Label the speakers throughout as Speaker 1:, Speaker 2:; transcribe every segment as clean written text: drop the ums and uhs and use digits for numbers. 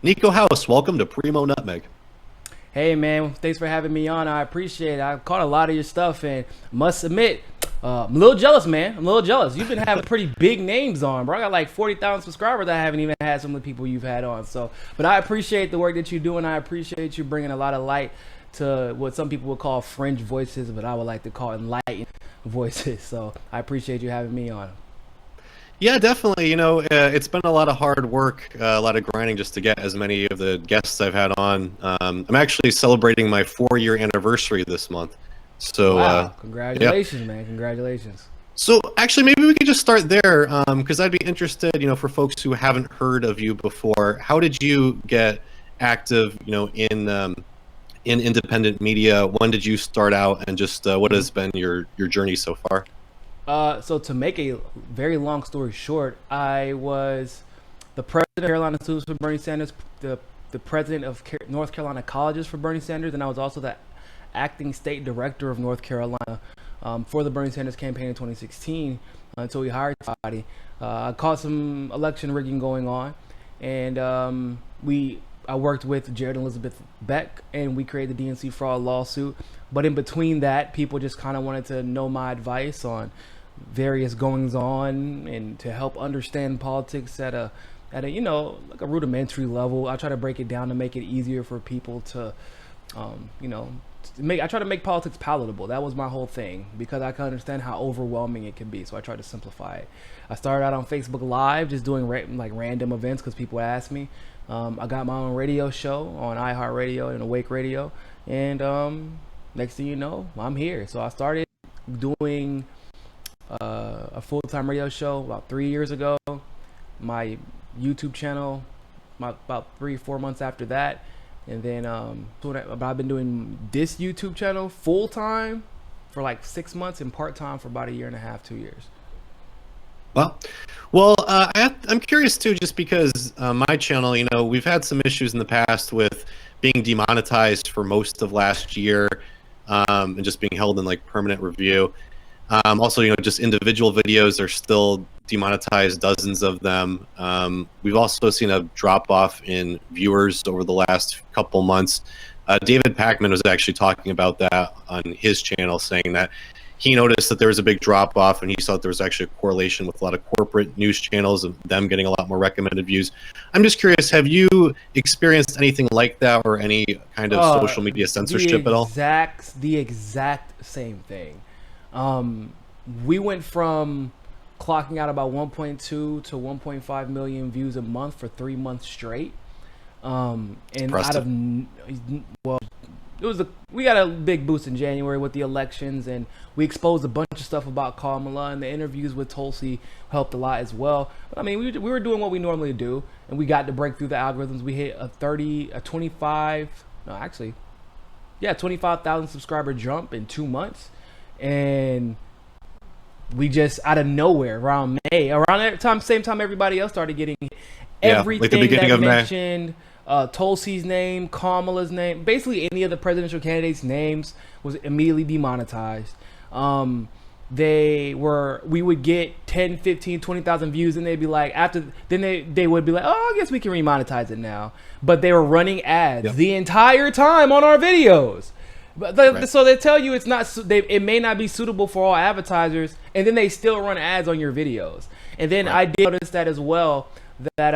Speaker 1: Nico House, welcome to Primo Nutmeg.
Speaker 2: Hey man, thanks for having me on. I appreciate it. I caught a lot of your stuff and must admit, I'm a little jealous, man. I'm a little jealous. You've been having pretty big names on, bro. I got like 40,000 subscribers. I haven't even had some of the people you've had on. So, but I appreciate the work that you do, and I appreciate you bringing a lot of light to what some people would call fringe voices, but I would like to call enlightened voices. So I appreciate you having me on.
Speaker 1: Yeah, definitely. It's been a lot of hard work, a lot of grinding just to get as many of the guests I've had on. I'm actually celebrating my 4-year anniversary this month. So,
Speaker 2: wow, congratulations,
Speaker 1: yeah.
Speaker 2: man. Congratulations.
Speaker 1: So actually, maybe we could just start there, because I'd be interested, for folks who haven't heard of you before. How did you get active, in independent media? When did you start out, and just what has been your journey so far?
Speaker 2: So to make a very long story short, I was the president of Carolina Students for Bernie Sanders, the president of North Carolina Colleges for Bernie Sanders, and I was also the acting state director of North Carolina for the Bernie Sanders campaign in 2016 until we hired somebody. I caught some election rigging going on, and I worked with Jared and Elizabeth Beck, and we created the DNC fraud lawsuit. But in between that, people just kind of wanted to know my advice on various goings on and to help understand politics at a like a rudimentary level. I try to break it down to make it easier for people to I try to make politics palatable. That was my whole thing, because I can understand how overwhelming it can be. So I try to simplify it. I started out on Facebook Live, just doing random events because people asked me. I got my own radio show on iHeartRadio and Awake Radio, and next thing you know, I'm here. So I started doing a full-time radio show about 3 years ago. My YouTube channel about 3-4 months after that, and then I've been doing this YouTube channel full-time for like 6 months and part-time for about 1.5 to 2 years.
Speaker 1: Well, I'm curious too, just because my channel, we've had some issues in the past with being demonetized for most of last year, and just being held in like permanent review. Also, just individual videos are still demonetized, dozens of them. We've also seen a drop off in viewers over the last couple months. David Pakman was actually talking about that on his channel, saying that he noticed that there was a big drop off, and he saw that there was actually a correlation with a lot of corporate news channels of them getting a lot more recommended views. I'm just curious, have you experienced anything like that, or any kind of social media censorship at all?
Speaker 2: The exact same thing. We went from clocking out about 1.2 to 1.5 million views a month for 3 months straight. And
Speaker 1: impressive.
Speaker 2: We got a big boost in January with the elections, and we exposed a bunch of stuff about Kamala, and the interviews with Tulsi helped a lot as well. But I mean, we were doing what we normally do, and we got to break through the algorithms. We hit a 25,000 subscriber jump in 2 months, and we just out of nowhere around May, around that same time everybody else started getting everything like the beginning that of mentioned May. Tulsi's name, Kamala's name, basically any of the presidential candidates' names was immediately demonetized. We would get 10, 15, 20,000 views, and they'd be like, they would be like, oh, I guess we can remonetize it now. But they were running ads the entire time on our videos. But so they tell you it may not be suitable for all advertisers, and then they still run ads on your videos. And then I did notice that as well, that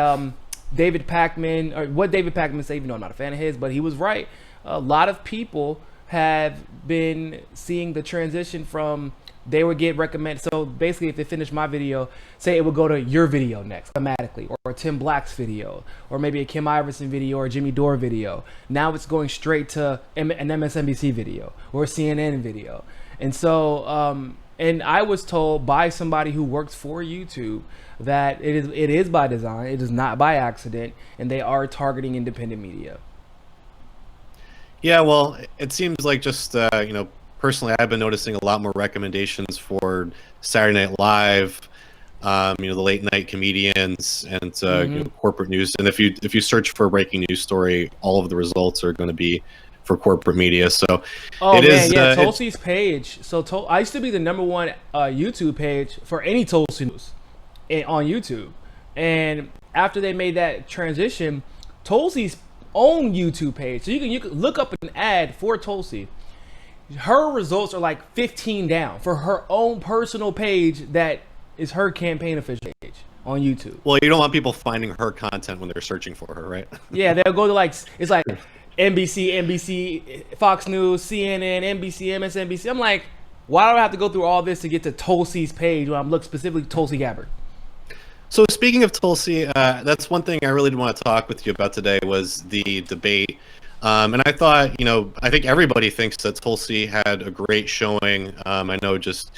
Speaker 2: David Pakman, or what David Pakman said, even though I'm not a fan of his, but he was right. A lot of people have been seeing the transition from they would get recommended. So basically, if they finish my video, say it would go to your video next automatically, or Tim Black's video, or maybe a Kim Iverson video or a Jimmy Dore video. Now it's going straight to an MSNBC video or a CNN video. And so, and I was told by somebody who works for YouTube that it is by design, it is not by accident, and they are targeting independent media.
Speaker 1: Yeah, well, it seems like just personally, I've been noticing a lot more recommendations for Saturday Night Live, the late night comedians, and corporate news. And if you search for a breaking news story, all of the results are going to be for corporate media. So
Speaker 2: Tulsi's page. So I used to be the #1 YouTube page for any Tulsi news on YouTube, and after they made that transition, Tulsi's own YouTube page. So you can look up an ad for Tulsi. Her results are like 15 down for her own personal page that is her campaign official page on YouTube.
Speaker 1: Well, you don't want people finding her content when they're searching for her, right?
Speaker 2: Yeah, they'll go to like, it's like NBC, Fox News, CNN, NBC, MSNBC. I'm like, why do I have to go through all this to get to Tulsi's page when I'm looking specifically Tulsi Gabbard?
Speaker 1: So speaking of Tulsi, that's one thing I really did want to talk with you about today was the debate. And I thought, I think everybody thinks that Tulsi had a great showing. I know just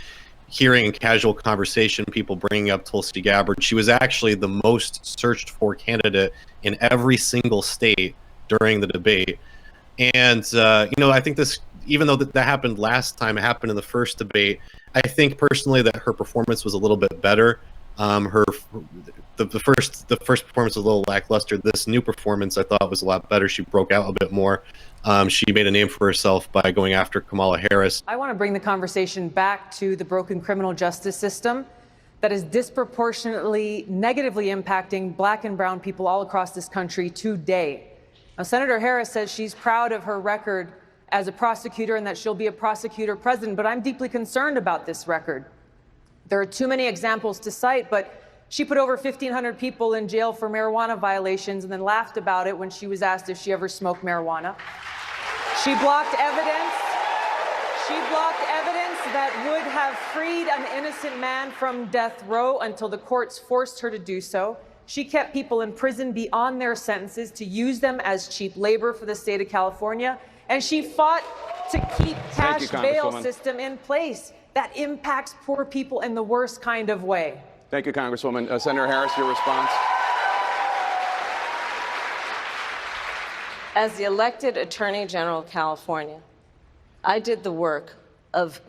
Speaker 1: hearing in casual conversation, people bringing up Tulsi Gabbard. She was actually the most searched for candidate in every single state during the debate. And, I think this, even though that happened last time, it happened in the first debate, I think personally that her performance was a little bit better. The first performance was a little lackluster. This new performance I thought was a lot better. She broke out a bit more. She made a name for herself by going after Kamala Harris.
Speaker 3: I want to bring the conversation back to the broken criminal justice system that is disproportionately negatively impacting Black and brown people all across this country today. Now, Senator Harris says she's proud of her record as a prosecutor and that she'll be a prosecutor president, but I'm deeply concerned about this record. There are too many examples to cite, but she put over 1,500 people in jail for marijuana violations and then laughed about it when she was asked if she ever smoked marijuana. She blocked evidence. She blocked evidence that would have freed an innocent man from death row until the courts forced her to do so. She kept people in prison beyond their sentences to use them as cheap labor for the state of California. And she fought to keep cash bail system in place that impacts poor people in the worst kind of way.
Speaker 4: Thank you, Congresswoman. Senator Harris, your response.
Speaker 5: As the elected Attorney General of California, I did the work of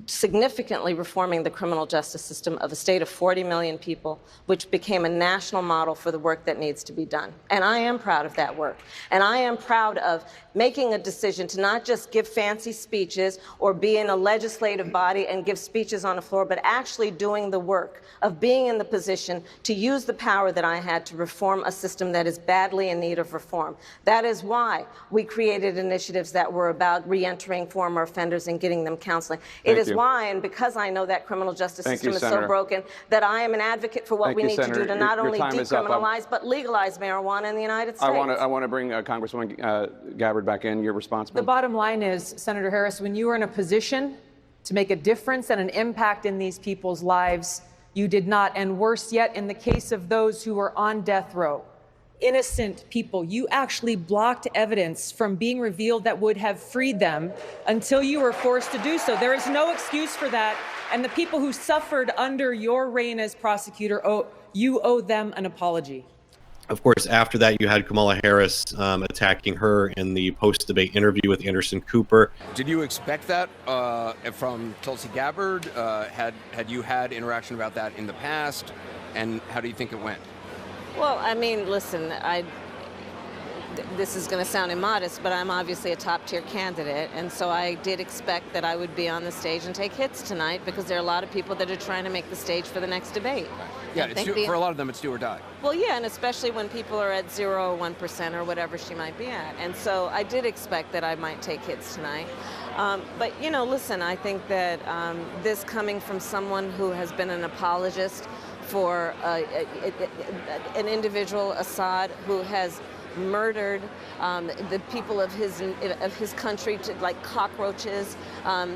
Speaker 5: significantly reforming the criminal justice system of a state of 40 million people, which became a national model for the work that needs to be done. And I am proud of that work. And I am proud of making a decision to not just give fancy speeches or be in a legislative body and give speeches on the floor, but actually doing the work of being in the position to use the power that I had to reform a system that is badly in need of reform. That is why we created initiatives that were about reentering former offenders and getting them counseling. It is why, and because I know that criminal justice system is so broken, that I am an advocate for what we need to do to not only decriminalize, but legalize marijuana in the United States.
Speaker 4: I want to bring Congresswoman Gabbard back in. Your response.
Speaker 3: The bottom line is, Senator Harris, when you were in a position to make a difference and an impact in these people's lives, you did not. And worse yet, in the case of those who were on death row, innocent people, you actually blocked evidence from being revealed that would have freed them until you were forced to do so. There is no excuse for that. And the people who suffered under your reign as prosecutor, you owe them an apology.
Speaker 1: Of course, after that, you had Kamala Harris attacking her in the post-debate interview with Anderson Cooper.
Speaker 6: Did you expect that from Tulsi Gabbard? Had you had interaction about that in the past? And how do you think it went?
Speaker 5: Well, I mean, listen, this is going to sound immodest, but I'm obviously a top-tier candidate, and so I did expect that I would be on the stage and take hits tonight because there are a lot of people that are trying to make the stage for the next debate.
Speaker 6: Yeah, for a lot of them, it's do or die.
Speaker 5: Well, yeah, and especially when people are at 0 or 1% or whatever she might be at. And so I did expect that I might take hits tonight. But, listen, I think that this coming from someone who has been an apologist for an individual, Assad, who has murdered the people of his country like cockroaches.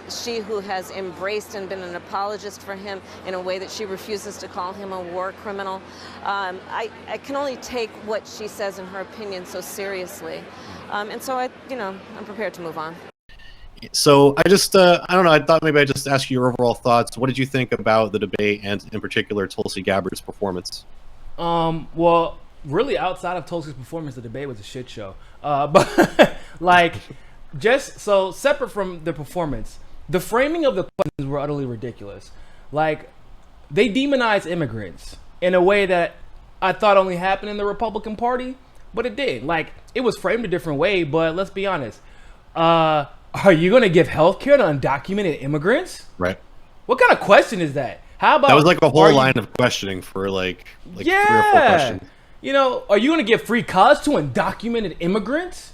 Speaker 5: She who has embraced and been an apologist for him in a way that she refuses to call him a war criminal. I can only take what she says in her opinion so seriously. And so I'm prepared to move on.
Speaker 1: So I just, I don't know, I thought maybe I'd just ask you your overall thoughts. What did you think about the debate and in particular Tulsi Gabbard's performance?
Speaker 2: Well, really outside of Tulsi's performance, the debate was a shit show. But like, just so separate from the performance, the framing of the questions were utterly ridiculous. Like, they demonized immigrants in a way that I thought only happened in the Republican Party, but it did. Like, it was framed a different way, but let's be honest. Are you going to give health care to undocumented immigrants?
Speaker 1: Right.
Speaker 2: What kind of question is that? How about
Speaker 1: that was like a whole line of questioning for like 3 or 4 questions.
Speaker 2: are you going to give free college to undocumented immigrants?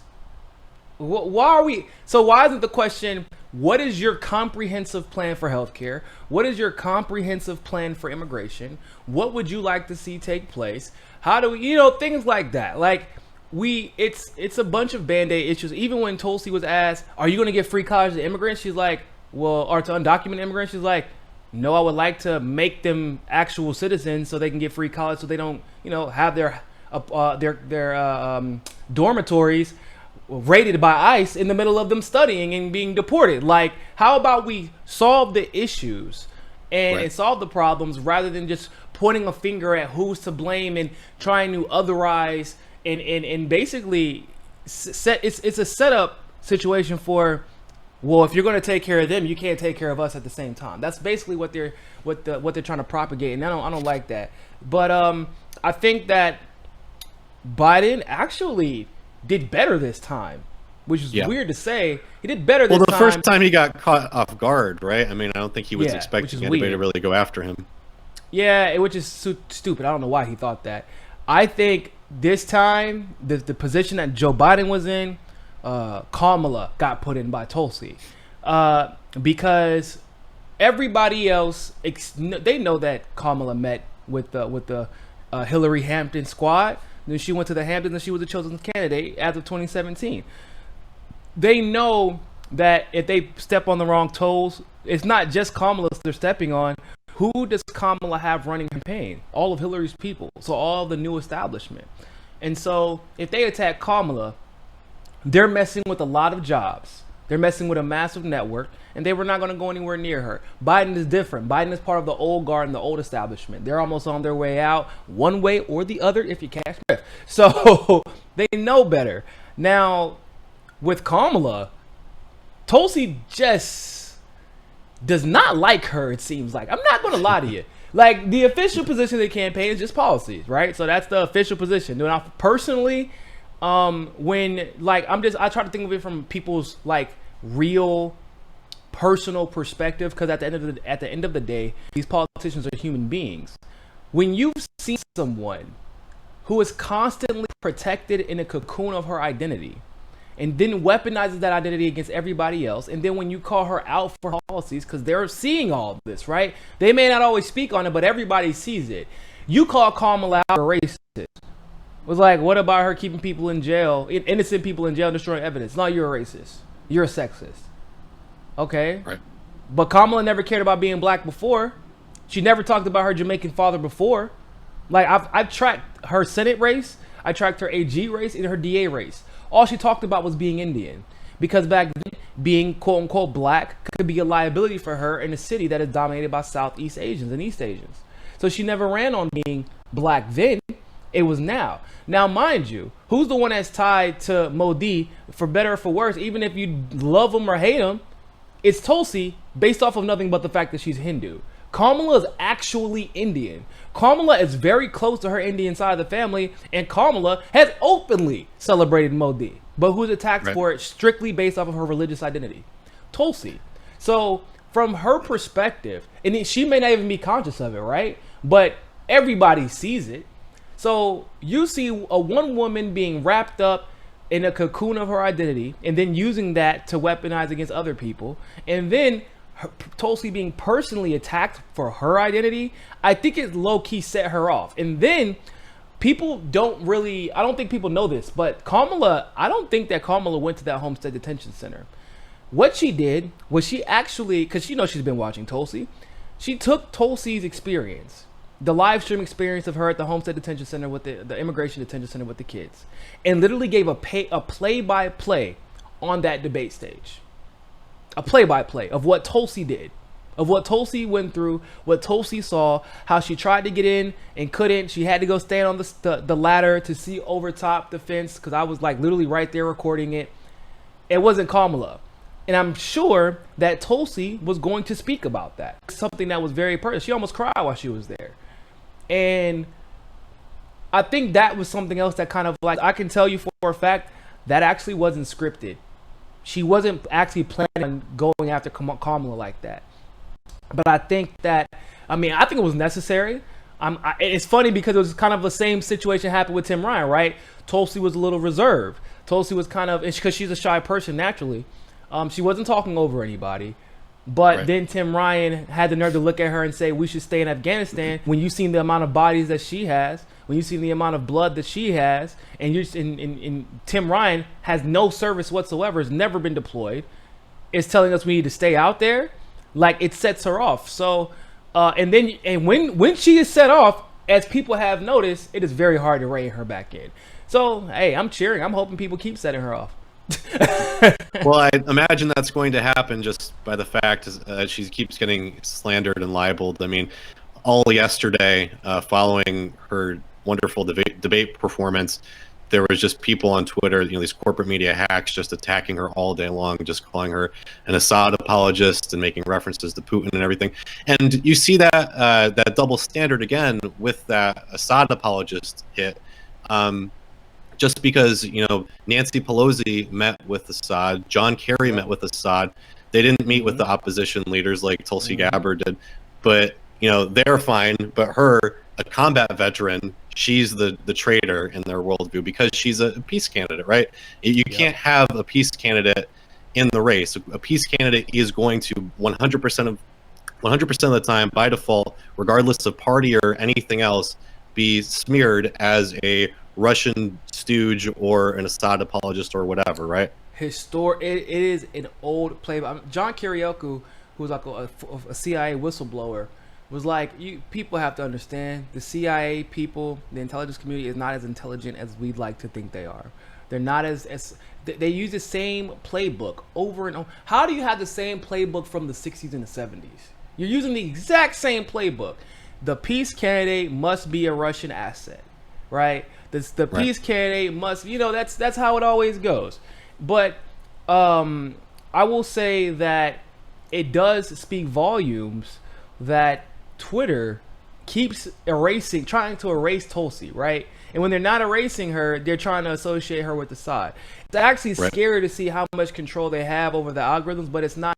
Speaker 2: Why are we? So why isn't the question, what is your comprehensive plan for healthcare? What is your comprehensive plan for immigration? What would you like to see take place? How do we, things like that. Like it's a bunch of Band-Aid issues. Even when Tulsi was asked, are you going to give free college to immigrants? She's like, well, or to undocumented immigrants? She's like, no, I would like to make them actual citizens so they can get free college so they don't, have their dormitories raided by ICE in the middle of them studying and being deported. Like, how about we solve the issues and solve the problems rather than just pointing a finger at who's to blame and trying to otherize and basically it's a setup situation for, well, if you're going to take care of them, you can't take care of us at the same time. That's basically what they're trying to propagate, and I don't like that. But I think that Biden actually did better this time, which is weird to say. He did better this time.
Speaker 1: Well, the first time he got caught off guard, right? I mean, I don't think he was expecting anybody to really go after him.
Speaker 2: Yeah, which is stupid. I don't know why he thought that. I think this time, the position that Joe Biden was in, Kamala got put in by Tulsi, because everybody else, they know that Kamala met with the Hillary Hampton squad. Then she went to the Hamptons and she was the chosen candidate as of 2017. They know that if they step on the wrong toes, it's not just Kamala they're stepping on. Who does Kamala have running campaign? All of Hillary's people. So all the new establishment. And so if they attack Kamala, they're messing with a lot of jobs. They're messing with a massive network, and they were not going to go anywhere near her. Biden is different. Biden is part of the old guard and the old establishment. They're almost on their way out, one way or the other, if you catch me. So they know better. Now, with Kamala, Tulsi just does not like her, it seems like. I'm not going to lie to you. Like, the official position of the campaign is just policies, right? So that's the official position. Now, personally, when, like, I try to think of it from people's, like, real personal perspective, because at the end of the day, these politicians are human beings. When you see someone who is constantly protected in a cocoon of her identity and then weaponizes that identity against everybody else, and then when you call her out for policies, because they're seeing all this, right? They may not always speak on it, but everybody sees it. You call Kamala out a racist. Was like, what about her keeping people in jail, innocent people in jail, destroying evidence? No, you're a racist. You're a sexist. Okay?
Speaker 1: Right.
Speaker 2: But Kamala never cared about being black before. She never talked about her Jamaican father before. Like, I've tracked her Senate race. I tracked her AG race and her DA race. All she talked about was being Indian. Because back then, being quote-unquote black could be a liability for her in a city that is dominated by Southeast Asians and East Asians. So she never ran on being black then. It was now. Now, mind you, who's the one that's tied to Modi, for better or for worse, even if you love him or hate him, it's Tulsi, based off of nothing but the fact that she's Hindu. Kamala is actually Indian. Kamala is very close to her Indian side of the family, and Kamala has openly celebrated Modi, but who's attacked for it strictly based off of her religious identity? Tulsi. So, from her perspective, and she may not even be conscious of it, right? But everybody sees it. So you see a one woman being wrapped up in a cocoon of her identity and then using that to weaponize against other people. And then Tulsi being personally attacked for her identity. I think it low-key set her off. And then people don't really, I don't think people know this, but Kamala, I don't think that Kamala went to that Homestead Detention Center. What she did was she actually, because she's been watching Tulsi, she took Tulsi's experience, the live stream experience of her at the Homestead Detention Center with the Immigration Detention Center with the kids, and literally gave a play-by-play on that debate stage. A play-by-play of what Tulsi did, of what Tulsi went through, what Tulsi saw, how she tried to get in and couldn't. She had to go stand on the ladder to see over top the fence, because I was like literally right there recording it. It wasn't Kamala. And I'm sure that Tulsi was going to speak about that. Something that was very personal. She almost cried while she was there. And I think that was something else that kind of, like, I can tell you for a fact that actually wasn't scripted. She wasn't actually planning on going after Kamala like that. But I think that, I think it was necessary. It's funny because it was kind of the same situation happened with Tim Ryan, right? Tulsi was a little reserved. Tulsi was kind of, because she's a shy person naturally. She wasn't talking over anybody. But then Tim Ryan had the nerve to look at her and say, we should stay in Afghanistan. When you've seen the amount of bodies that she has, when you've seen the amount of blood that she has, and Tim Ryan has no service whatsoever, has never been deployed, is telling us we need to stay out there, like, it sets her off. So, and when she is set off, as people have noticed, it is very hard to rein her back in. So, hey, I'm cheering. I'm hoping people keep setting her off.
Speaker 1: Well, I imagine that's going to happen just by the fact she keeps getting slandered and libeled. I mean, all yesterday, following her wonderful debate performance, there was just people on Twitter, these corporate media hacks, just attacking her all day long, just calling her an Assad apologist and making references to Putin and everything. And you see that that double standard again with that Assad apologist hit. Just because, Nancy Pelosi met with Assad, John Kerry met with Assad. They didn't meet with the opposition leaders like Tulsi Gabbard did. But, they're fine. But her, a combat veteran, she's the traitor in their worldview because she's a peace candidate, right? You can't have a peace candidate in the race. A peace candidate is going to 100% of the time, by default, regardless of party or anything else, be smeared as a Russian stooge or an Assad apologist or whatever, right?
Speaker 2: It is an old play. John Kiriakou, who was like a CIA whistleblower, was like, people have to understand, the CIA people, the intelligence community is not as intelligent as we'd like to think they are. They're not as they use the same playbook over and over. How do you have the same playbook from the 60s and the 70s? You're using the exact same playbook. The peace candidate must be a Russian asset, right? The peace candidate must, that's how it always goes. But I will say that it does speak volumes that Twitter keeps trying to erase Tulsi, right? And when they're not erasing her, they're trying to associate her with Assad. It's actually scary to see how much control they have over the algorithms, but it's not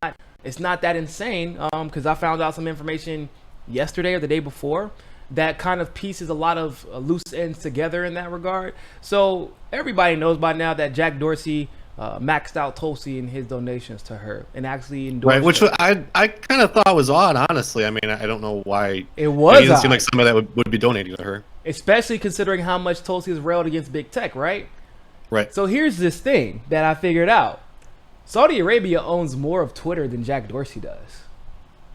Speaker 2: that insane, because I found out some information yesterday or the day before that kind of pieces a lot of loose ends together in that regard. So everybody knows by now that Jack Dorsey maxed out Tulsi in his donations to her and actually endorsed
Speaker 1: which
Speaker 2: her.
Speaker 1: I kind of thought was odd, honestly. I mean, I don't know why
Speaker 2: it was.
Speaker 1: It doesn't seem like somebody that would be donating to her,
Speaker 2: especially considering how much Tulsi has railed against big tech, right?
Speaker 1: Right.
Speaker 2: So here's this thing that I figured out: Saudi Arabia owns more of Twitter than Jack Dorsey does.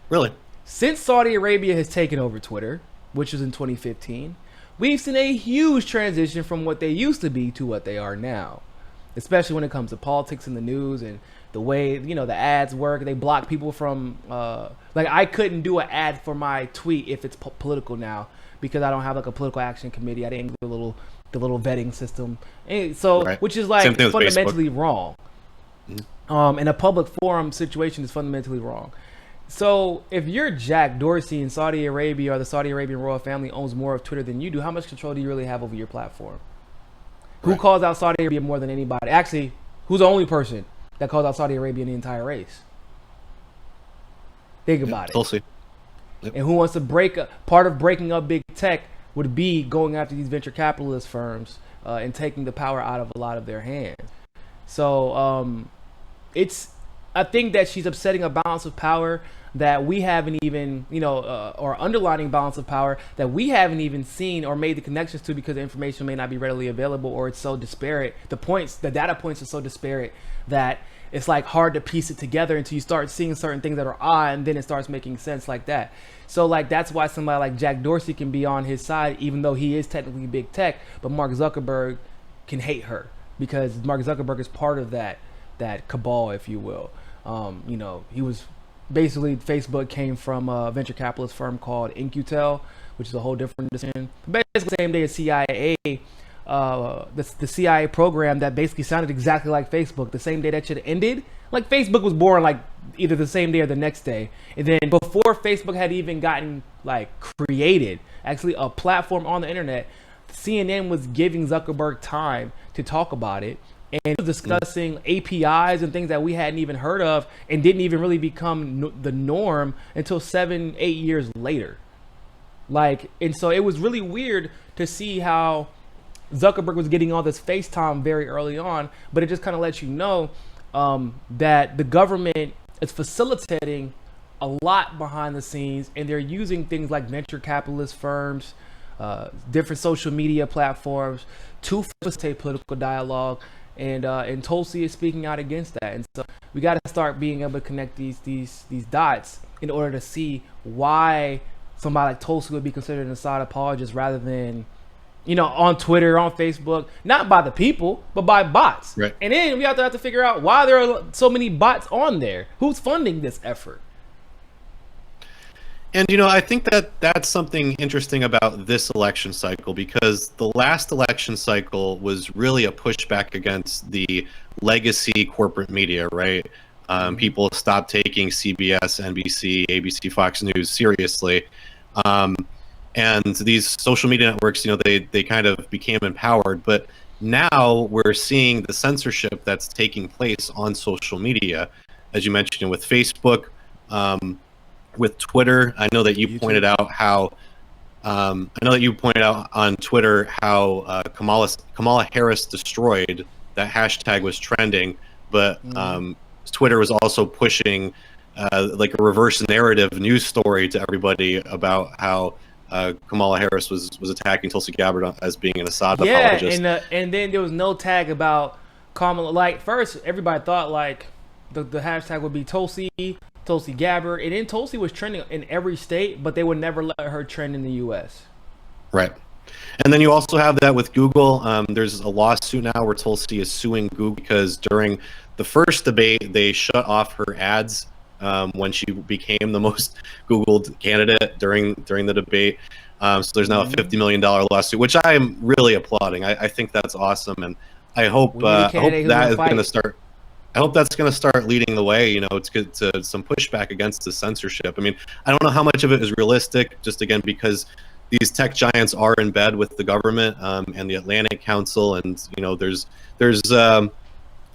Speaker 1: Really?
Speaker 2: Since Saudi Arabia has taken over Twitter, which was in 2015, we've seen a huge transition from what they used to be to what they are now, especially when it comes to politics and the news and the way, the ads work. They block people from, like, I couldn't do an ad for my tweet if it's political now because I don't have like a political action committee. I didn't do the little vetting system. And so, which is like fundamentally wrong. In a public forum situation is fundamentally wrong. So if you're Jack Dorsey in Saudi Arabia or the Saudi Arabian royal family owns more of Twitter than you do, how much control do you really have over your platform? Who calls out Saudi Arabia more than anybody? Actually, who's the only person that calls out Saudi Arabia in the entire race? Think about it.
Speaker 1: Tulsi.
Speaker 2: And who wants to part of breaking up big tech would be going after these venture capitalist firms and taking the power out of a lot of their hands. So I think that she's upsetting a balance of power that we haven't even, or underlining balance of power that we haven't even seen or made the connections to because the information may not be readily available or it's so disparate. The data points are so disparate that it's like hard to piece it together until you start seeing certain things that are odd and then it starts making sense like that. So like that's why somebody like Jack Dorsey can be on his side, even though he is technically big tech, but Mark Zuckerberg can hate her because Mark Zuckerberg is part of that cabal, if you will. He was basically, Facebook came from a venture capitalist firm called InQtel, which is a whole different decision. Basically, the same day as CIA, the CIA program that basically sounded exactly like Facebook. The same day that shit ended, like Facebook was born like either the same day or the next day. And then before Facebook had even gotten like created, actually a platform on the internet, CNN was giving Zuckerberg time to talk about it. And discussing APIs and things that we hadn't even heard of and didn't even really become the norm until 7-8 years later. Like, and so it was really weird to see how Zuckerberg was getting all this FaceTime very early on, but it just kind of lets you know that the government is facilitating a lot behind the scenes, and they're using things like venture capitalist firms, different social media platforms to facilitate political dialogue, and Tulsi is speaking out against that. And so we got to start being able to connect these dots in order to see why somebody like Tulsi would be considered an Assad apologist rather than, you know, on Twitter, on Facebook, not by the people, but by bots.
Speaker 1: Right.
Speaker 2: And then we have to figure out why there are so many bots on there. Who's funding this effort?
Speaker 1: And, you know, I think that that's something interesting about this election cycle, because the last election cycle was really a pushback against the legacy corporate media, right? People stopped taking CBS, NBC, ABC, Fox News seriously. And these social media networks, you know, they kind of became empowered. But now we're seeing the censorship that's taking place on social media, as you mentioned, with Facebook, with Twitter. I know that you pointed out how on Twitter how Kamala Harris destroyed that hashtag was trending, but Twitter was also pushing like a reverse narrative news story to everybody about how Kamala Harris was attacking Tulsi Gabbard as being an Assad apologist.
Speaker 2: And then there was no tag about Kamala. Like, first everybody thought like the hashtag would be Tulsi Gabbard, and then Tulsi was trending in every state, but they would never let her trend in the U.S.
Speaker 1: Right. And then you also have that with Google. There's a lawsuit now where Tulsi is suing Google because during the first debate, they shut off her ads when she became the most Googled candidate during the debate. So there's now a $50 million lawsuit, which I am really applauding. I think that's awesome, and I hope that is going to start. I hope that's going to start leading the way. You know, it's good to some pushback against the censorship. I mean, I don't know how much of it is realistic, just again because these tech giants are in bed with the government and the Atlantic Council, and you know, there's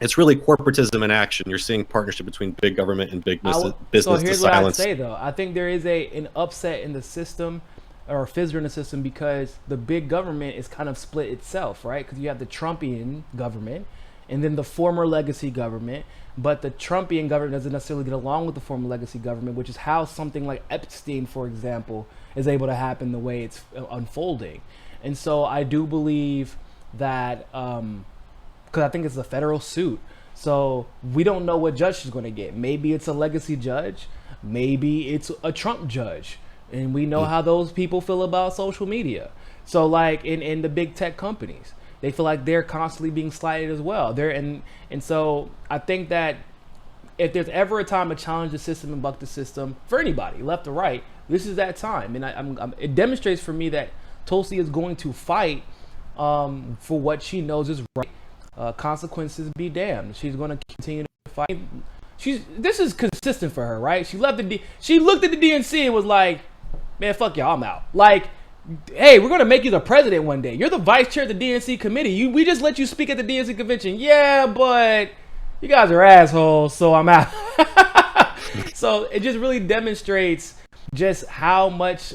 Speaker 1: it's really corporatism in action. You're seeing partnership between big government and big business.
Speaker 2: So here's
Speaker 1: to
Speaker 2: what
Speaker 1: silence.
Speaker 2: I'd say though. I think there is an upset in the system, or a fissure in the system, because the big government is kind of split itself, right? Because you have the Trumpian government, and then the former legacy government, but the Trumpian government doesn't necessarily get along with the former legacy government, which is how something like Epstein, for example, is able to happen the way it's unfolding. And so I do believe that, because I think it's a federal suit, so we don't know what judge she's going to get. Maybe it's a legacy judge, maybe it's a Trump judge, and we know how those people feel about social media. So like in the big tech companies, they feel like they're constantly being slighted as well. And so I think that if there's ever a time to challenge the system and buck the system for anybody, left or right, this is that time. And it demonstrates for me that Tulsi is going to fight for what she knows is right. Consequences be damned. She's going to continue to fight. This is consistent for her, right? She looked at the DNC and was like, man, fuck y'all, I'm out. Like, hey, we're going to make you the president one day. You're the vice chair of the DNC committee. We just let you speak at the DNC convention. Yeah, but you guys are assholes, so I'm out. So it just really demonstrates just how much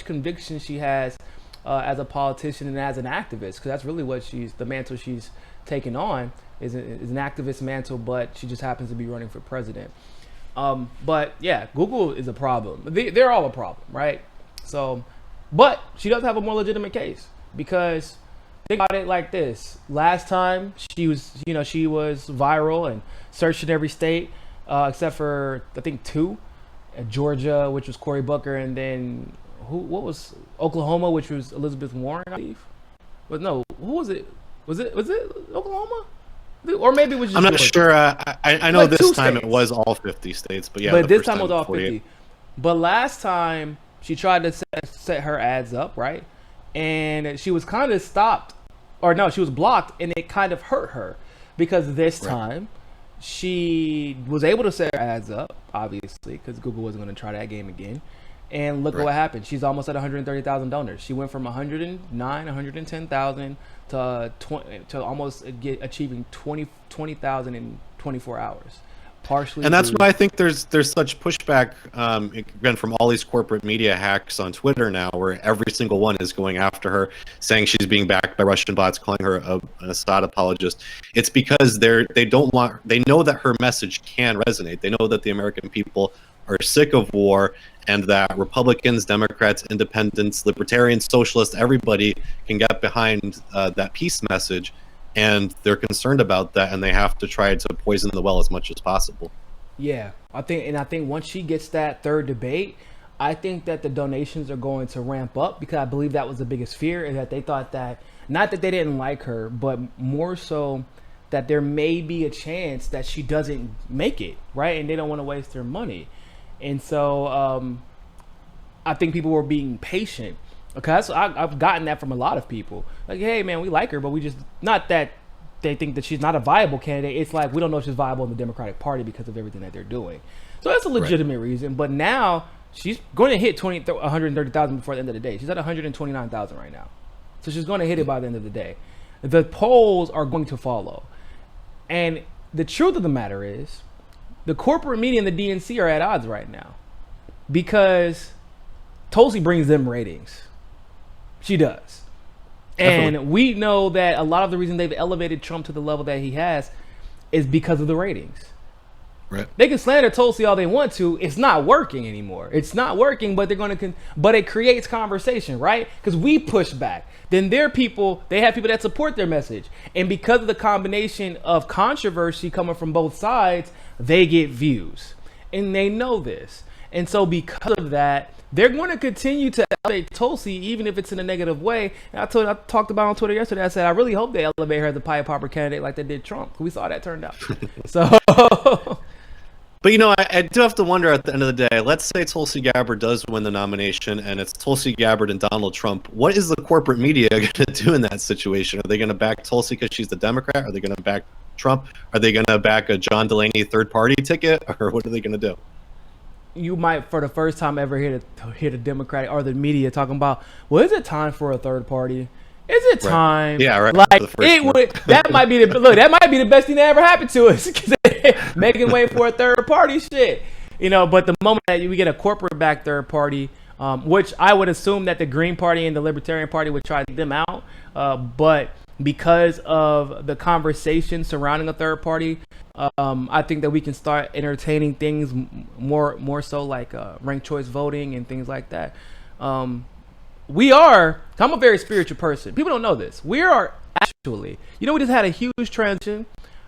Speaker 2: conviction she has as a politician and as an activist, because that's really what the mantle she's taken on is an activist mantle, but she just happens to be running for president. But yeah, Google is a problem. They're all a problem, right? So, but she does have a more legitimate case, because think about it like this. Last time she was viral and searched in every state except for I think 2, Georgia, which was Cory Booker, and then what was Oklahoma, which was Elizabeth Warren, I believe. But no, who was it? Was it Oklahoma? Or maybe it was just
Speaker 1: I'm not
Speaker 2: Georgia.
Speaker 1: sure. I know
Speaker 2: like
Speaker 1: this time
Speaker 2: states.
Speaker 1: It was all 50 states, but yeah.
Speaker 2: But this time
Speaker 1: it
Speaker 2: was all 50. But last time she tried to set her ads up, right? And she was kind of stopped, or no, she was blocked, and it kind of hurt her, because this time she was able to set her ads up, obviously, because Google wasn't going to try that game again. And look at what happened. She's almost at 130,000 donors. She went from 110,000 to almost achieving 20,000 in 24 hours. Partially,
Speaker 1: and that's why I think there's such pushback again from all these corporate media hacks on Twitter now, where every single one is going after her, saying she's being backed by Russian bots, calling her an Assad apologist. It's because they know that her message can resonate. They know that the American people are sick of war, and that Republicans, Democrats, independents, libertarians, socialists, everybody can get behind that peace message. And they're concerned about that, and they have to try to poison the well as much as possible.
Speaker 2: Yeah, I think once she gets that third debate, I think that the donations are going to ramp up, because I believe that was the biggest fear, is that they thought that, not that they didn't like her, but more so that there may be a chance that she doesn't make it, right? And they don't want to waste their money. And so I think people were being patient. Okay, so I've gotten that from a lot of people. Like, hey, man, we like her, but we just, not that they think that she's not a viable candidate. It's like, we don't know if she's viable in the Democratic Party because of everything that they're doing. So that's a legitimate reason. But now she's going to hit 130,000 before the end of the day. She's at 129,000 right now. So she's going to hit it by the end of the day. The polls are going to follow. And the truth of the matter is, the corporate media and the DNC are at odds right now, because Tulsi brings them ratings. She does. And definitely. We know that a lot of the reason they've elevated Trump to the level that he has is because of the ratings.
Speaker 1: Right.
Speaker 2: They can slander Tulsi all they want to. It's not working anymore. It's not working, but they're going to, but it creates conversation, right? Because we push back. Then their people, they have people that support their message. And because of the combination of controversy coming from both sides, they get views. And they know this. And so because of that, they're going to continue to elevate Tulsi, even if it's in a negative way. And I talked about on Twitter yesterday. I said, I really hope they elevate her as a Pied Piper candidate like they did Trump. We saw that turned out. So,
Speaker 1: but you know, I do have to wonder at the end of the day. Let's say Tulsi Gabbard does win the nomination, and it's Tulsi Gabbard and Donald Trump. What is the corporate media going to do in that situation? Are they going to back Tulsi because she's the Democrat? Are they going to back Trump? Are they going to back a John Delaney third-party ticket, or what are they going to do?
Speaker 2: You might, for the first time ever, hear the Democratic or the media talking about, well, is it time for a third party? Is it time?
Speaker 1: Right. Yeah, right.
Speaker 2: Like it would. That might be the look. That might be the best thing that ever happened to us, making way for a third party. Shit, you know. But the moment that we get a corporate-backed third party, which I would assume that the Green Party and the Libertarian Party would try them out, but because of the conversation surrounding a third party, I think that we can start entertaining things more so like ranked choice voting and things like that. I'm a very spiritual person. People don't know this. We are actually, we just had a huge transition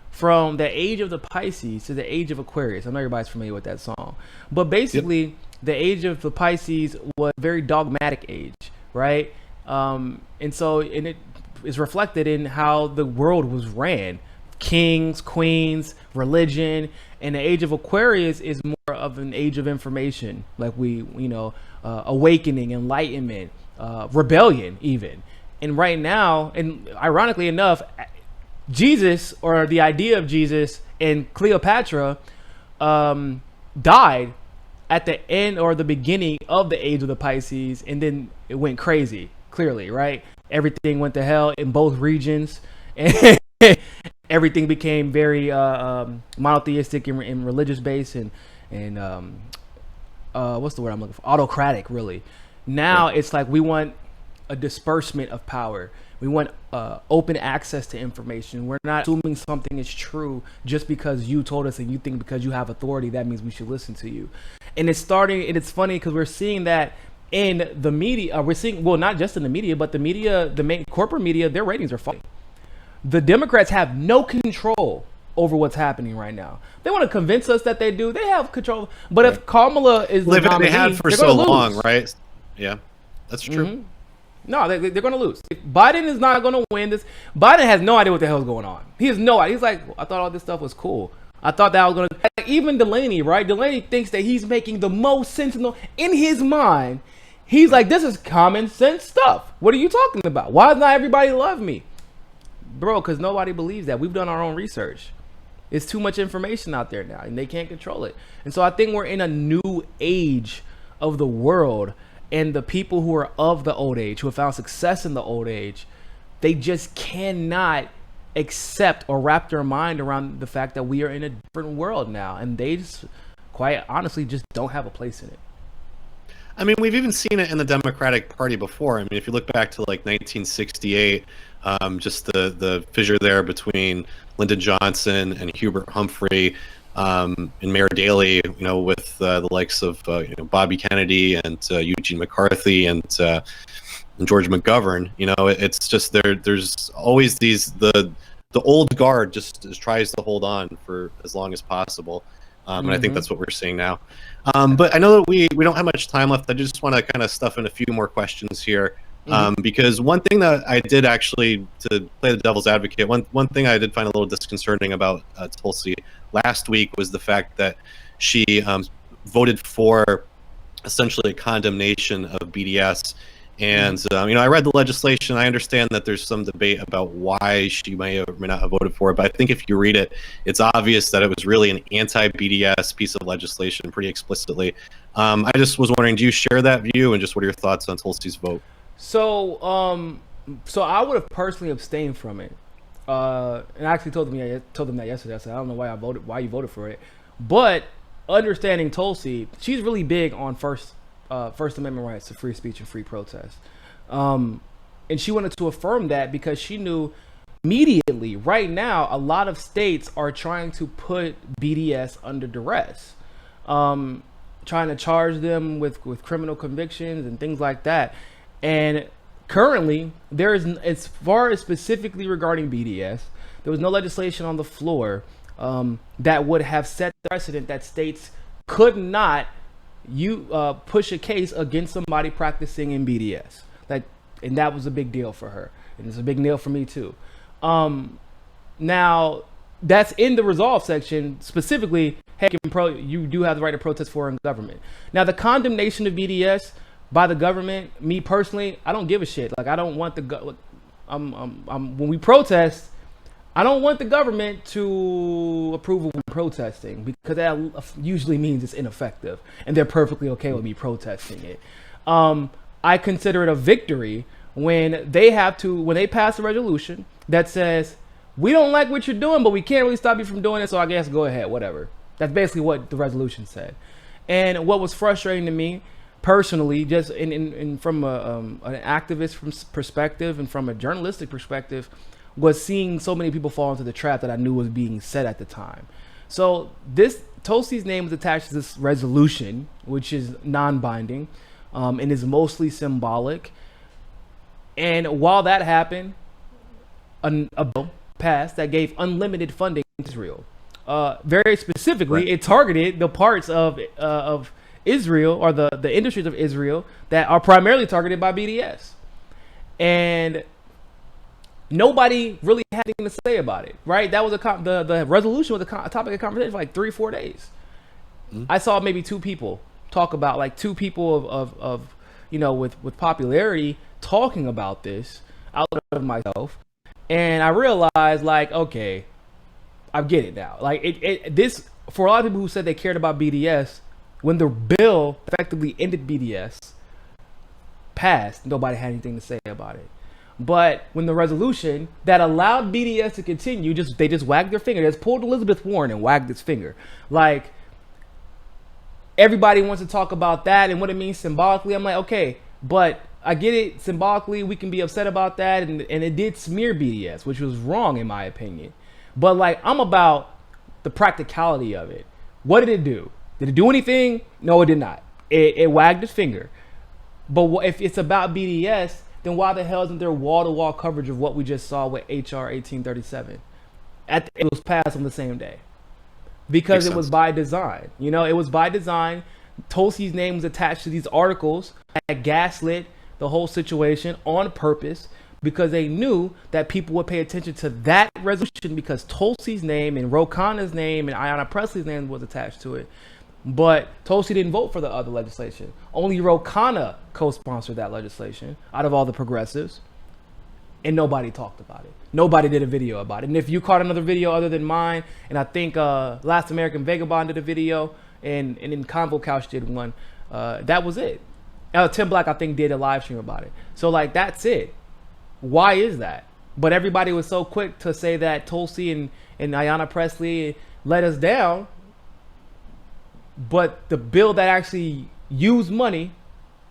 Speaker 2: from the age of the Pisces to the age of Aquarius. I know everybody's familiar with that song. But basically, the age of the Pisces was a very dogmatic age, right? And it is reflected in how the world was ran. Kings, queens, religion, and the age of Aquarius is more of an age of information, like awakening, enlightenment, rebellion even. And right now, and ironically enough, Jesus, or the idea of Jesus, and Cleopatra died at the end or the beginning of the age of the Pisces, and then it went crazy, clearly, right? Everything went to hell in both regions, and everything became very monotheistic and religious based, and what's the word I'm looking for? Autocratic, really. Now it's like we want a disbursement of power. We want open access to information. We're not assuming something is true just because you told us, and you think because you have authority that means we should listen to you. And it's funny because we're seeing that in the media. We're seeing, well, not just in the media, but the main corporate media, their ratings are falling. The Democrats have no control over what's happening right now. They want to convince us that they do. They have control. But if Kamala is the nominee,
Speaker 1: they had for so long, right? Yeah, that's true.
Speaker 2: Mm-hmm. No, they're going to lose. If Biden is not going to win this. Biden has no idea what the hell is going on. He has no idea. He's like, I thought all this stuff was cool. I thought that I was going to... Like, even Delaney, right? Delaney thinks that he's making the most sense in his mind. He's like, this is common sense stuff. What are you talking about? Why does not everybody love me? Bro, because nobody believes that. We've done our own research. It's too much information out there now, and they can't control it. And so I think we're in a new age of the world, and the people who are of the old age, who have found success in the old age, they just cannot accept or wrap their mind around the fact that we are in a different world now, and they just quite honestly just don't have a place in it.
Speaker 1: I mean, we've even seen it in the Democratic Party before. I mean, if you look back to like 1968, just the fissure there between Lyndon Johnson and Hubert Humphrey, and Mayor Daley, you know, with the likes of you know, Bobby Kennedy and Eugene McCarthy and George McGovern. You know, it's just there's always the old guard just tries to hold on for as long as possible. And I think that's what we're seeing now. But I know that we don't have much time left. I just want to kind of stuff in a few more questions here. Because one thing that I did actually, to play the devil's advocate, one thing I did find a little disconcerting about Tulsi last week was the fact that she voted for essentially a condemnation of BDS. And you know, I read the legislation. I understand that there's some debate about why she may or may not have voted for it, but I think if you read it, it's obvious that it was really an anti-BDS piece of legislation, pretty explicitly. I just was wondering, do you share that view, and just what are your thoughts on Tulsi's vote?
Speaker 2: So, so I would have personally abstained from it, and I actually told them that yesterday. I said, I don't know why you voted for it, but understanding Tulsi, she's really big on First Amendment rights to free speech and free protest. And she wanted to affirm that because she knew immediately, right now, a lot of states are trying to put BDS under duress, trying to charge them with criminal convictions and things like that. And currently, there is, as far as specifically regarding BDS, there was no legislation on the floor that would have set the precedent that states could not push a case against somebody practicing in BDS. And that was a big deal for her, and it's a big deal for me too. Now that's in the resolve section specifically. Hey, you do have the right to protest foreign government. Now the condemnation of BDS by the government, me personally, I don't give a shit. Like, I don't want when we protest, I don't want the government to approve of protesting, because that usually means it's ineffective, and they're perfectly okay with me protesting it. I consider it a victory when they pass a resolution that says, we don't like what you're doing, but we can't really stop you from doing it, so I guess go ahead, whatever. That's basically what the resolution said. And what was frustrating to me personally, just from an activist perspective and from a journalistic perspective, was seeing so many people fall into the trap that I knew was being set at the time. So Tulsi's name was attached to this resolution, which is non-binding, and is mostly symbolic. And while that happened, a bill passed that gave unlimited funding to Israel. Very specifically, it targeted the parts of Israel, or the industries of Israel that are primarily targeted by BDS. And nobody really had anything to say about it, right? That was the resolution was a topic of conversation for like 3-4 days. I saw maybe two people talk about, like two people of you know, with popularity talking about this out of myself, and I realized, like, okay, I get it now. Like this, for a lot of people who said they cared about BDS, when the bill effectively ended BDS passed, nobody had anything to say about it. But when the resolution that allowed BDS to continue, they just wagged their finger. They just pulled Elizabeth Warren and wagged its finger. Like, everybody wants to talk about that and what it means symbolically. I'm like, okay, but I get it. Symbolically, we can be upset about that, and it did smear BDS, which was wrong in my opinion. But like, I'm about the practicality of it. What did it do? Did it do anything? No, it did not. It wagged its finger. But if it's about BDS, then why the hell isn't there wall-to-wall coverage of what we just saw with HR 1837? It was passed on the same day. Because it was by design. You know, it was by design. Tulsi's name was attached to these articles that gaslit the whole situation on purpose, because they knew that people would pay attention to that resolution because Tulsi's name and Ro Khanna's name and Ayanna Pressley's name was attached to it. But Tulsi didn't vote for the other legislation. Only Ro Khanna co-sponsored that legislation out of all the progressives. And nobody talked about it. Nobody did a video about it. And if you caught another video other than mine, and I think Last American Vagabond did a video, and then Convo Couch did one, that was it. Tim Black, I think, did a live stream about it. So, like, that's it. Why is that? But everybody was so quick to say that Tulsi and Ayanna Pressley let us down. But the bill that actually used money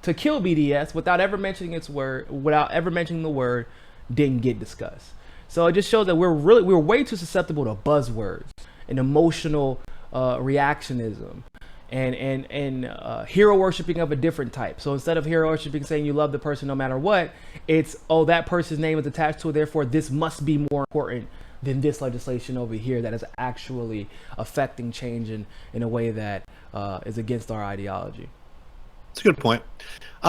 Speaker 2: to kill BDS without ever mentioning the word, didn't get discussed. So it just shows that we're way too susceptible to buzzwords and emotional reactionism and hero worshiping of a different type. So instead of hero worshiping, saying you love the person no matter what, it's, oh, that person's name is attached to it, therefore this must be more important than this legislation over here that is actually affecting change in a way that is against our ideology.
Speaker 1: That's a good point.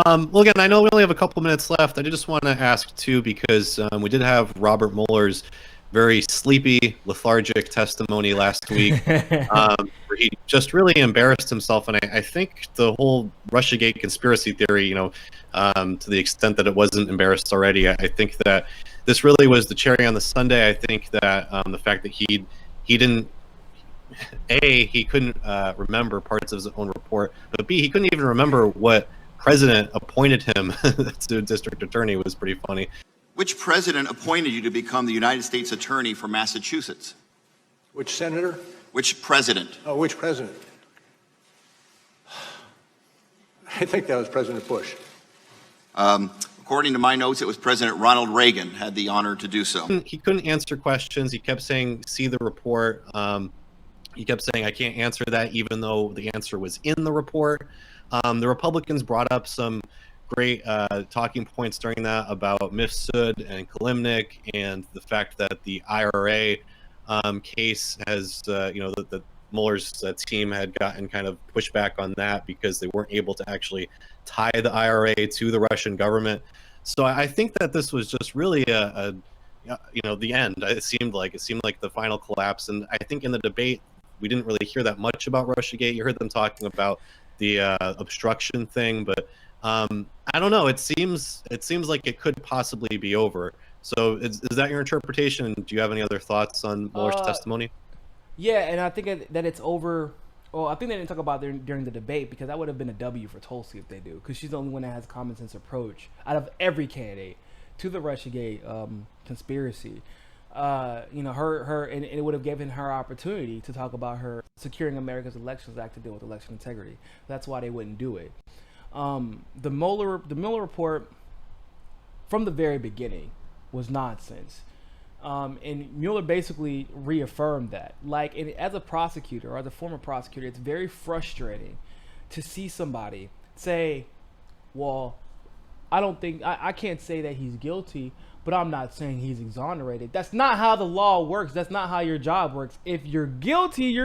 Speaker 1: Well, again, I know we only have a couple minutes left. I just want to ask, too, because we did have Robert Mueller's very sleepy, lethargic testimony last week, where he just really embarrassed himself. And I think the whole Russiagate conspiracy theory, to the extent that it wasn't embarrassed already, I think that this really was the cherry on the sundae. I think that the fact that he didn't, he couldn't remember parts of his own report, but B, he couldn't even remember what president appointed him to district attorney was pretty funny.
Speaker 7: Which president appointed you to become the United States Attorney for Massachusetts?
Speaker 8: Which senator?
Speaker 7: Which president?
Speaker 8: Oh, which president? I think that was President Bush.
Speaker 7: According to my notes, it was President Ronald Reagan had the honor to do so.
Speaker 1: He couldn't answer questions. He kept saying, see the report. He kept saying, I can't answer that, even though the answer was in the report. The Republicans brought up some great talking points during that about Mifsud and Kalimnik and the fact that the IRA case has, that Mueller's team had gotten kind of pushback on that because they weren't able to actually tie the IRA to the Russian government. So I think that this was just really the end. It seemed like the final collapse. And I think in the debate, we didn't really hear that much about Russiagate. You heard them talking about the obstruction thing, but I don't know. It seems like it could possibly be over. So is that your interpretation? Do you have any other thoughts on Mueller's testimony?
Speaker 2: Yeah, and I think that it's over. Well, I think they didn't talk about it during the debate because that would have been a W for Tulsi if they do, because she's the only one that has a common sense approach out of every candidate to the Russiagate conspiracy. Her and it would have given her opportunity to talk about her securing America's Elections Act to deal with election integrity. That's why they wouldn't do it. The Mueller report from the very beginning was nonsense. And Mueller basically reaffirmed that. Like, as a prosecutor or as a former prosecutor, it's very frustrating to see somebody say, well, I can't say that he's guilty, but I'm not saying he's exonerated. That's not how the law works. That's not how your job works. If you're guilty,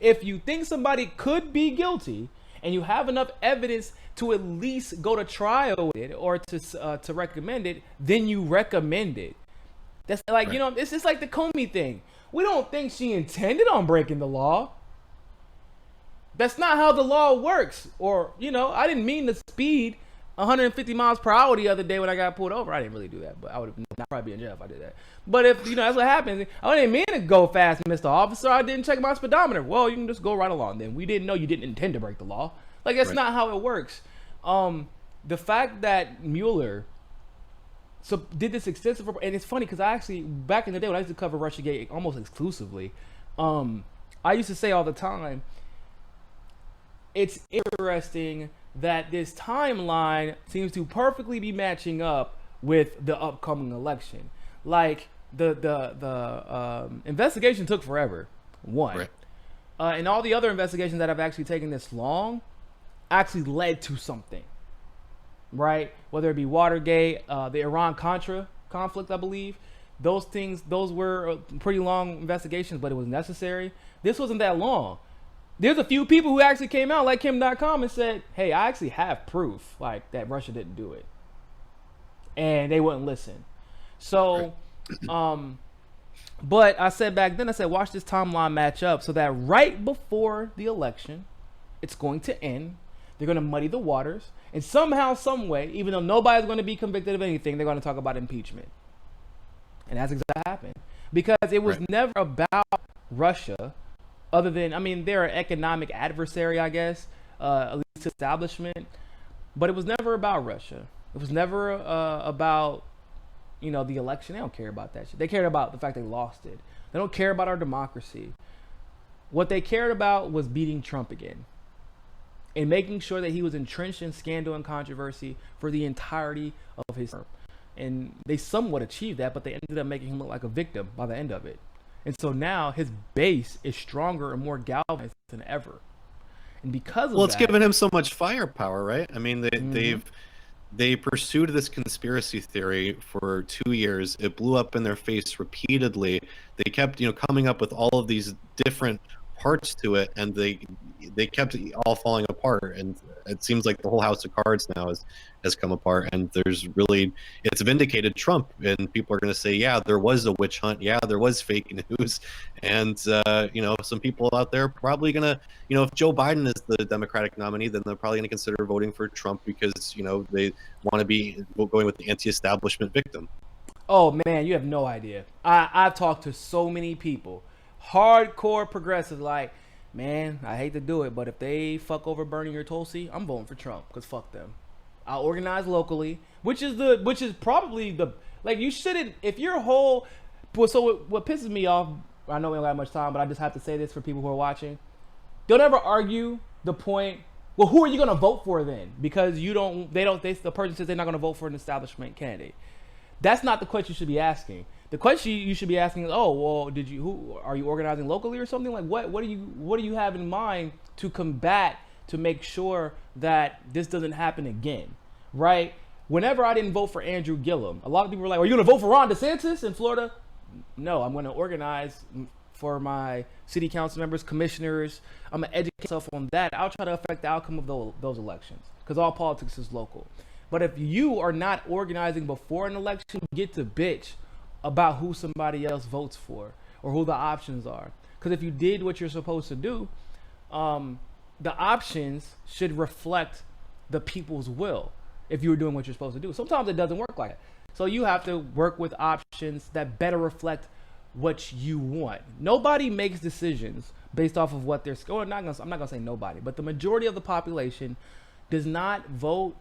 Speaker 2: if you think somebody could be guilty and you have enough evidence to at least go to trial with it or to recommend it, then you recommend it. That's like, right. It's just like the Comey thing. We don't think she intended on breaking the law. That's not how the law works. Or, I didn't mean to speed 150 miles per hour the other day when I got pulled over. I didn't really do that, but I would have probably be in jail if I did that. But if, that's what happens. I didn't mean to go fast, Mr. Officer. I didn't check my speedometer. Well, you can just go right along then. We didn't know you didn't intend to break the law. Like, that's not how it works. The fact that Mueller did this extensive report, and it's funny because I actually, back in the day when I used to cover Russiagate almost exclusively, I used to say all the time, it's interesting that this timeline seems to perfectly be matching up with the upcoming election. Like, the investigation took forever, one. Right. And all the other investigations that have actually taken this long actually led to something. Right? Whether it be Watergate, the Iran-Contra conflict, I believe. Those were pretty long investigations, but it was necessary. This wasn't that long. There's a few people who actually came out, like Kim.com, and said, hey, I actually have proof, like, that Russia didn't do it. And they wouldn't listen. So, but I said back then, watch this timeline match up so that right before the election, it's going to end. They're going to muddy the waters. And somehow, some way, even though nobody's going to be convicted of anything, they're going to talk about impeachment. And that's exactly what happened. Because it was never about Russia, other than, they're an economic adversary, I guess, at least establishment. But it was never about Russia. It was never about the election. They don't care about that shit. They cared about the fact they lost it. They don't care about our democracy. What they cared about was beating Trump again and making sure that he was entrenched in scandal and controversy for the entirety of his term. And they somewhat achieved that, but they ended up making him look like a victim by the end of it. And so now his base is stronger and more galvanized than ever. And because of
Speaker 1: it's given him so much firepower, right? I mean, they pursued this conspiracy theory for 2 years. It blew up in their face repeatedly. They kept, coming up with all of these different parts to it, and they kept all falling apart. And it seems like the whole house of cards now has come apart. And it's vindicated Trump, and people are going to say, yeah, there was a witch hunt. Yeah, there was fake news. And some people out there are probably going to, if Joe Biden is the Democratic nominee, then they're probably going to consider voting for Trump because they want to be going with the anti-establishment victim.
Speaker 2: Oh man, you have no idea. I've talked to so many people, hardcore progressives, like, man, I hate to do it, but if they fuck over Bernie or Tulsi, I'm voting for Trump, because fuck them. I'll organize locally, which is probably you shouldn't, if your whole, so what pisses me off, I know we don't have much time, but I just have to say this for people who are watching. Don't ever argue the point, well, who are you going to vote for then? Because the person says they're not going to vote for an establishment candidate. That's not the question you should be asking. The question you should be asking is, oh, well, who are you organizing locally or something? Like, what do you have in mind to combat, to make sure that this doesn't happen again, right? Whenever I didn't vote for Andrew Gillum, a lot of people were like, are you going to vote for Ron DeSantis in Florida? No, I'm going to organize for my city council members, commissioners. I'm going to educate myself on that. I'll try to affect the outcome of those elections, because all politics is local. But if you are not organizing before an election, you get to bitch about who somebody else votes for or who the options are. Because if you did what you're supposed to do, the options should reflect the people's will if you were doing what you're supposed to do. Sometimes it doesn't work like that. So you have to work with options that better reflect what you want. Nobody makes decisions based off of what they're scoring. I'm not going to say nobody, but the majority of the population does not vote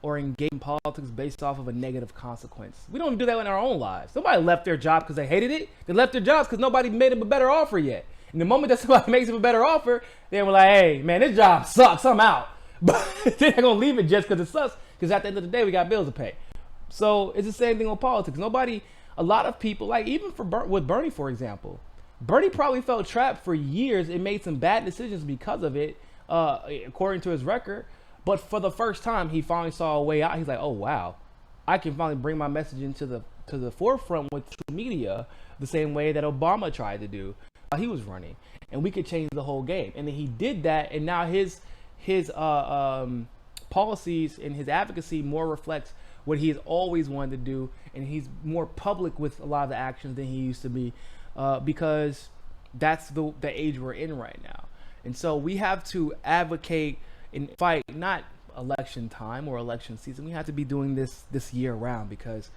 Speaker 2: or engage in politics based off of a negative consequence. We don't even do that in our own lives. Somebody left their job because they hated it. They left their jobs because nobody made them a better offer yet. And the moment that somebody makes them a better offer, they were like, hey, man, this job sucks. I'm out. But they're not going to leave it just because it sucks, because at the end of the day, we got bills to pay. So it's the same thing with politics. A lot of people, like even with Bernie, for example, Bernie probably felt trapped for years and made some bad decisions because of it, according to his record. But for the first time, he finally saw a way out. He's like, oh, wow, I can finally bring my message into the forefront with true media the same way that Obama tried to do while he was running. And we could change the whole game. And then he did that. And now his policies and his advocacy more reflects what he has always wanted to do. And he's more public with a lot of the actions than he used to be, because that's the age we're in right now. And so we have to advocate and fight, not election time or election season. We have to be doing this year round, because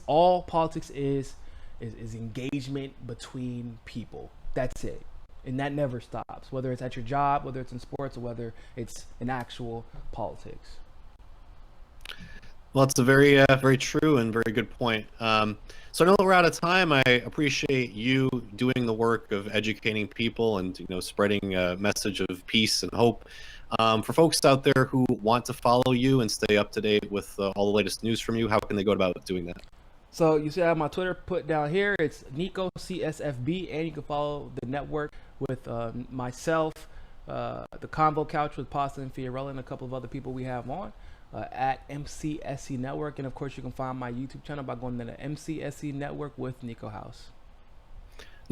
Speaker 2: all politics is engagement between people. That's it. And that never stops, whether it's at your job, whether it's in sports, or whether it's in actual politics.
Speaker 1: Well, it's a very, very true and very good point. So I know we're out of time. I appreciate you doing the work of educating people and spreading a message of peace and hope. For folks out there who want to follow you and stay up to date with all the latest news from you, how can they go about doing that?
Speaker 2: So you see I have my Twitter put down here. It's Niko CSFB, and you can follow the network with myself, the Convo Couch with Pasta and Fiorella, and a couple of other people we have on at MCSC Network. And of course, you can find my YouTube channel by going to the MCSC Network with Niko House.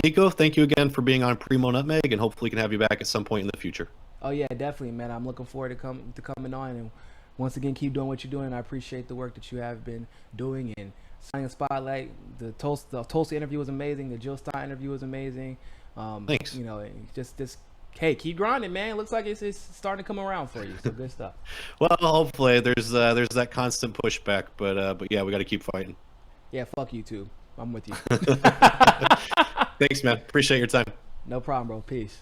Speaker 1: Niko, thank you again for being on Primo Nutmeg, and hopefully we can have you back at some point in the future.
Speaker 2: Oh yeah, definitely, man. I'm looking forward to coming on, and once again, keep doing what you're doing. I appreciate the work that you have been doing and shining a spotlight. The Tulsi interview was amazing. The Jill Stein interview was amazing.
Speaker 1: Thanks.
Speaker 2: Just hey, keep grinding, man. It looks like it's starting to come around for you. So good stuff.
Speaker 1: Well, hopefully there's that constant pushback, but yeah, we got to keep fighting.
Speaker 2: Yeah, fuck YouTube. I'm with you.
Speaker 1: Thanks, man. Appreciate your time.
Speaker 2: No problem, bro. Peace.